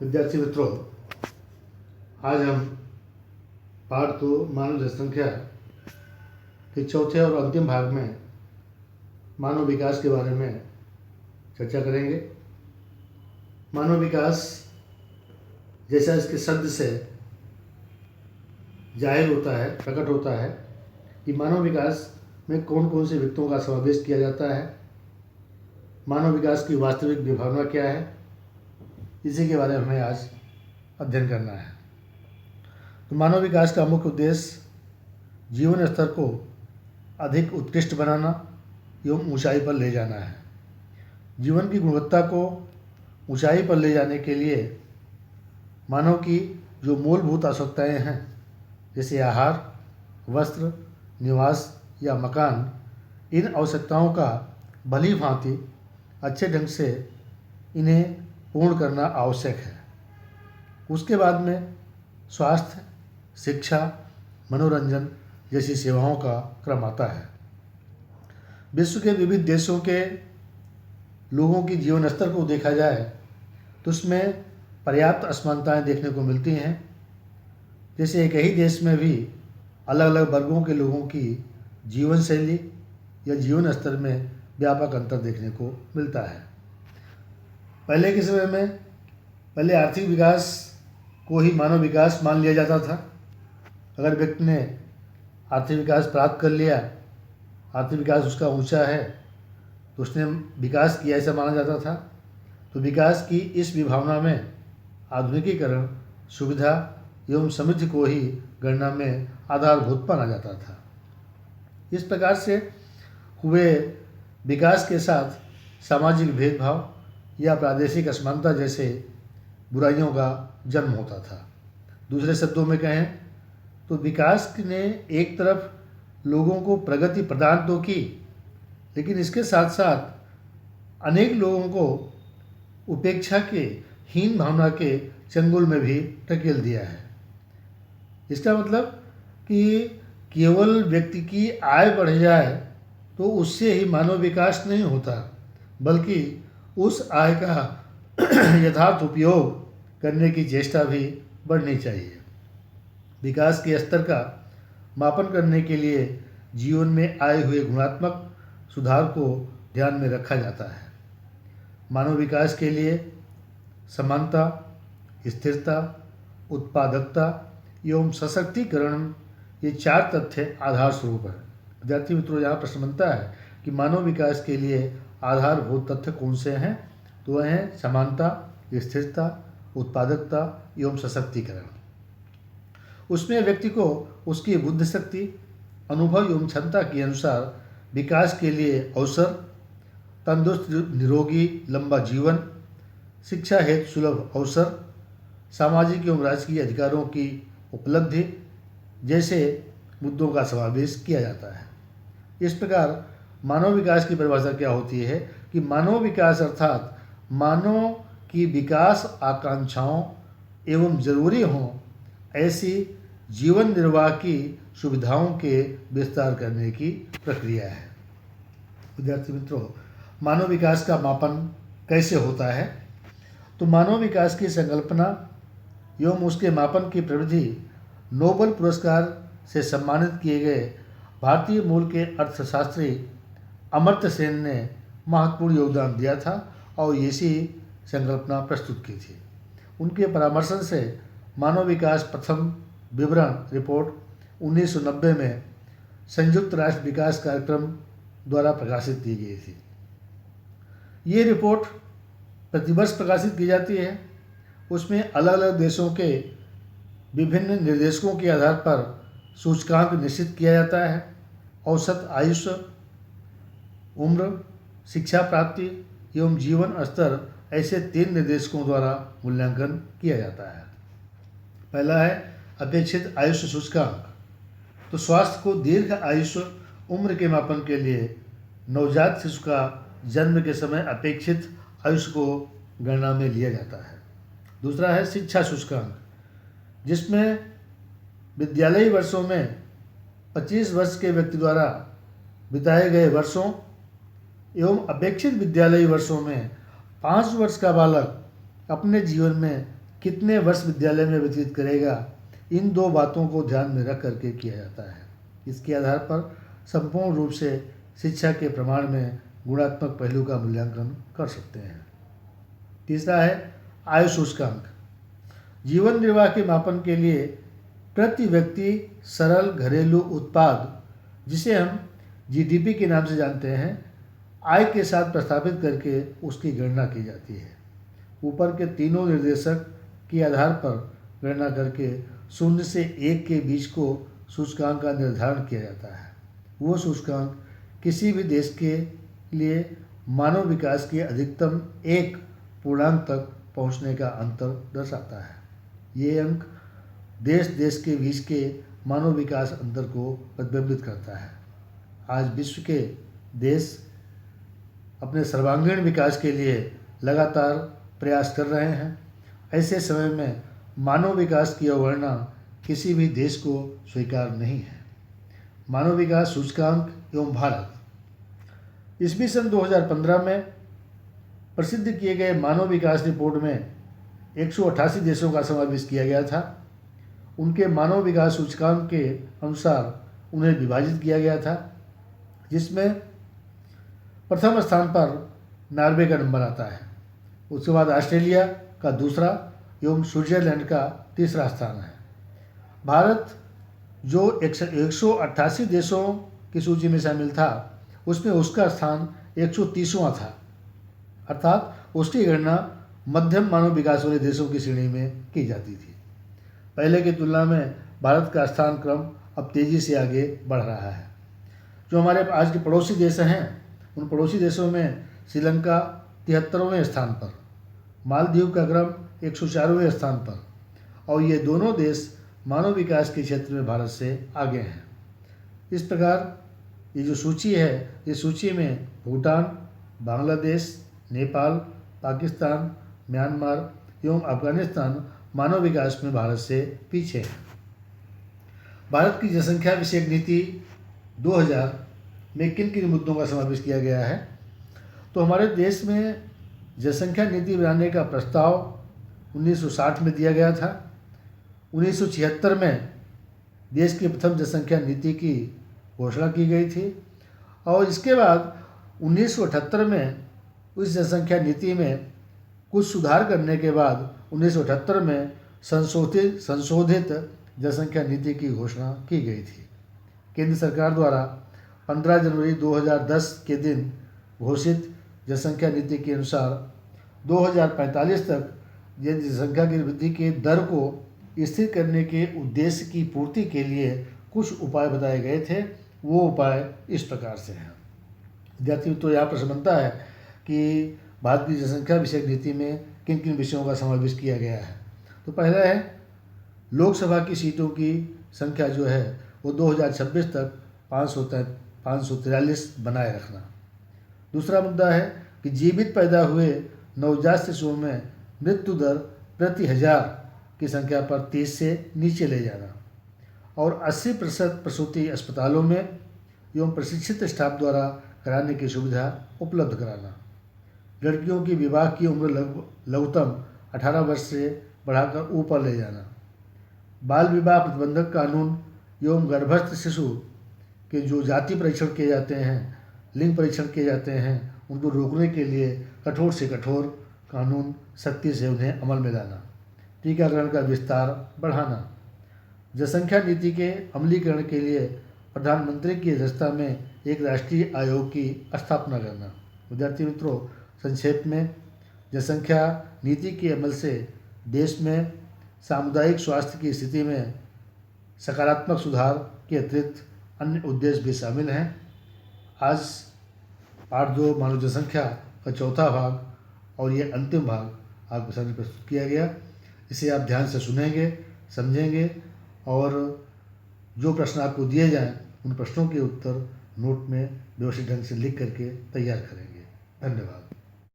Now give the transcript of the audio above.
विद्यार्थी मित्रों, आज हम पाठ 2 मानव जनसंख्या के चौथे और अंतिम भाग में मानव विकास के बारे में चर्चा करेंगे। मानव विकास जैसा इसके शब्द से जाहिर होता है, प्रकट होता है कि मानव विकास में कौन कौन से व्यक्तियों का समावेश किया जाता है, मानव विकास की वास्तविक विभावना क्या है, इसी के बारे में हमें आज अध्ययन करना है। तो मानव विकास का मुख्य उद्देश्य जीवन स्तर को अधिक उत्कृष्ट बनाना एवं ऊंचाई पर ले जाना है। जीवन की गुणवत्ता को ऊंचाई पर ले जाने के लिए मानव की जो मूलभूत आवश्यकताएं हैं, जैसे आहार, वस्त्र, निवास या मकान, इन आवश्यकताओं का भली भांति अच्छे ढंग से इन्हें पूर्ण करना आवश्यक है। उसके बाद में स्वास्थ्य, शिक्षा, मनोरंजन जैसी सेवाओं का क्रम आता है। विश्व के विविध देशों के लोगों की जीवन स्तर को देखा जाए तो उसमें पर्याप्त असमानताएं देखने को मिलती हैं। जैसे एक ही देश में भी अलग अलग वर्गों के लोगों की जीवन शैली या जीवन स्तर में व्यापक अंतर देखने को मिलता है। पहले के समय में आर्थिक विकास को ही मानव विकास मान लिया जाता था। अगर व्यक्ति ने आर्थिक विकास प्राप्त कर लिया, आर्थिक विकास उसका ऊंचा है, तो उसने विकास किया ऐसा माना जाता था। तो विकास की इस विभावना में आधुनिकीकरण, सुविधा एवं समृद्धि को ही गणना में आधारभूत माना जाता था। इस प्रकार से हुए विकास के साथ सामाजिक भेदभाव या प्रादेशिक असमानता जैसे बुराइयों का जन्म होता था। दूसरे शब्दों में कहें तो विकास ने एक तरफ लोगों को प्रगति प्रदान तो की, लेकिन इसके साथ साथ अनेक लोगों को उपेक्षा के, हीन भावना के चंगुल में भी धकेल दिया है। इसका मतलब कि केवल व्यक्ति की आय बढ़ जाए तो उससे ही मानव विकास नहीं होता, बल्कि उस आय का यथार्थ उपयोग करने की चेष्टा भी बढ़नी चाहिए। विकास के स्तर का मापन करने के लिए जीवन में आए हुए गुणात्मक सुधार को ध्यान में रखा जाता है। मानव विकास के लिए समानता, स्थिरता, उत्पादकता एवं सशक्तिकरण, ये 4 तथ्य आधार स्वरूप है। विद्यार्थी मित्रों, यहाँ प्रश्न बनता है कि मानव विकास के लिए आधारभूत तथ्य कौन से हैं? तो वह हैं समानता, स्थिरता, उत्पादकता एवं सशक्तिकरण। उसमें व्यक्ति को उसकी बुद्धि शक्ति, अनुभव एवं क्षमता के अनुसार विकास के लिए अवसर, तंदुरुस्त निरोगी लंबा जीवन, शिक्षा हेतु सुलभ अवसर, सामाजिक एवं राजकीय अधिकारों की उपलब्धि जैसे मुद्दों का समावेश किया जाता है। इस प्रकार मानव विकास की परिभाषा क्या होती है कि मानव विकास अर्थात मानव की विकास आकांक्षाओं एवं जरूरी हों ऐसी जीवन निर्वाह की सुविधाओं के विस्तार करने की प्रक्रिया है। विद्यार्थी मित्रों, मानव विकास का मापन कैसे होता है? तो मानव विकास की संकल्पना एवं उसके मापन की प्रविधि नोबेल पुरस्कार से सम्मानित किए गए भारतीय मूल के अर्थशास्त्री अमर्त्य सेन ने महत्वपूर्ण योगदान दिया था और इसी संकल्पना प्रस्तुत की थी। उनके परामर्शन से मानव विकास प्रथम विवरण रिपोर्ट 1990 में संयुक्त राष्ट्र विकास कार्यक्रम द्वारा प्रकाशित की गई थी। ये रिपोर्ट प्रतिवर्ष प्रकाशित की जाती है। उसमें अलग अलग देशों के विभिन्न निर्देशकों के आधार पर सूचकांक निश्चित किया जाता है। औसत आयुष्य, उम्र, शिक्षा प्राप्ति एवं जीवन स्तर, ऐसे 3 निर्देशकों द्वारा मूल्यांकन किया जाता है। पहला है अपेक्षित आयुष्य सूचकांक। तो स्वास्थ्य को दीर्घ आयुष्य उम्र के मापन के लिए नवजात शिशु का जन्म के समय अपेक्षित आयुष्य को गणना में लिया जाता है। दूसरा है शिक्षा सूचकांक, जिसमें विद्यालयी वर्षों में 25 वर्ष के व्यक्ति द्वारा बिताए गए वर्षों एवं अपेक्षित विद्यालयी वर्षों में 5 वर्ष का बालक अपने जीवन में कितने वर्ष विद्यालय में व्यतीत करेगा, इन दो बातों को ध्यान में रख करके किया जाता है। इसके आधार पर संपूर्ण रूप से शिक्षा के प्रमाण में गुणात्मक पहलू का मूल्यांकन कर सकते हैं। तीसरा है आय सूचकांक। जीवन निर्वाह के मापन के लिए प्रति व्यक्ति सरल घरेलू उत्पाद, जिसे हम जीडीपी के नाम से जानते हैं, आय के साथ प्रस्तावित करके उसकी गणना की जाती है। ऊपर के तीनों निर्देशक के आधार पर गणना करके 0 से 1 के बीच को सूचकांक का निर्धारण किया जाता है। वो सूचकांक किसी भी देश के लिए मानव विकास के अधिकतम 1 पूर्णांक तक पहुंचने का अंतर दर्शाता है। ये अंक देश देश के बीच के मानव विकास अंतर को प्रतिबिंबित करता है। आज विश्व के देश अपने सर्वांगीण विकास के लिए लगातार प्रयास कर रहे हैं। ऐसे समय में मानव विकास की अवहेलना किसी भी देश को स्वीकार नहीं है। मानव विकास सूचकांक एवं भारत। ईस्वी सन 2015 में प्रसिद्ध किए गए मानव विकास रिपोर्ट में 188 देशों का समावेश किया गया था। उनके मानव विकास सूचकांक के अनुसार उन्हें विभाजित किया गया था, जिसमें प्रथम स्थान पर नॉर्वे का नंबर आता है। उसके बाद ऑस्ट्रेलिया का दूसरा एवं स्विट्जरलैंड का तीसरा स्थान है। भारत जो 188 देशों की सूची में शामिल था, उसमें उसका स्थान 130वां था, अर्थात उसकी गणना मध्यम मानव विकास वाले देशों की श्रेणी में की जाती थी। पहले की तुलना में भारत का स्थान क्रम अब तेज़ी से आगे बढ़ रहा है। जो हमारे आज के पड़ोसी देश हैं, उन पड़ोसी देशों में श्रीलंका 73वें स्थान पर, मालदीव का क्रम 104वें स्थान पर, और ये दोनों देश मानव विकास के क्षेत्र में भारत से आगे हैं। इस प्रकार ये जो सूची है, ये सूची में भूटान, बांग्लादेश, नेपाल, पाकिस्तान, म्यांमार एवं अफगानिस्तान मानव विकास में भारत से पीछे है। भारत की जनसंख्या विषयक नीति 2000 में किन किन मुद्दों का समावेश किया गया है? तो हमारे देश में जनसंख्या नीति बनाने का प्रस्ताव 1960 में दिया गया था। 1976 में देश की प्रथम जनसंख्या नीति की घोषणा की गई थी, और इसके बाद 1978 में उस जनसंख्या नीति में कुछ सुधार करने के बाद 1978 में संशोधित जनसंख्या नीति की घोषणा की गई थी। केंद्र सरकार द्वारा 15 जनवरी 2010 के दिन घोषित जनसंख्या नीति के अनुसार 2045 तक जनसंख्या की वृद्धि के दर को स्थिर करने के उद्देश्य की पूर्ति के लिए कुछ उपाय बताए गए थे। वो उपाय इस प्रकार से हैं। विद्यार्थी, तो यहाँ प्रश्न बनता है कि भारत की जनसंख्या विषयक नीति में किन किन विषयों का समावेश किया गया है। तो पहला है लोकसभा की सीटों की संख्या जो है वो 2026 तक 543 बनाए रखना। दूसरा मुद्दा है कि जीवित पैदा हुए नवजात शिशुओं में मृत्यु दर प्रति 1000 की संख्या पर 30 से नीचे ले जाना, और 80% प्रसूति अस्पतालों में एवं प्रशिक्षित स्टाफ द्वारा कराने की सुविधा उपलब्ध कराना। लड़कियों की विवाह की उम्र लघुतम 18 वर्ष से बढ़ाकर ऊपर ले जाना। बाल विवाह प्रतिबंधक कानून एवं गर्भस्थ शिशु के जो जाति परीक्षण किए जाते हैं, लिंग परीक्षण किए जाते हैं, उनको रोकने के लिए कठोर से कठोर कानून सख्ती से उन्हें अमल में लाना। टीकाकरण का विस्तार बढ़ाना। जनसंख्या नीति के अमलीकरण के लिए प्रधानमंत्री की अध्यक्षता में एक राष्ट्रीय आयोग की स्थापना करना। विद्यार्थी मित्रों, संक्षेप में जनसंख्या नीति के अमल से देश में सामुदायिक स्वास्थ्य की स्थिति में सकारात्मक सुधार के अतिरिक्त अन्य उद्देश्य भी शामिल हैं। आज पार्ट 2 मानव जनसंख्या का चौथा भाग और ये अंतिम भाग आपके सामने प्रस्तुत किया गया। इसे आप ध्यान से सुनेंगे, समझेंगे, और जो प्रश्न आपको दिए जाएं उन प्रश्नों के उत्तर नोट में व्यवस्थित ढंग से लिख करके तैयार करेंगे। धन्यवाद।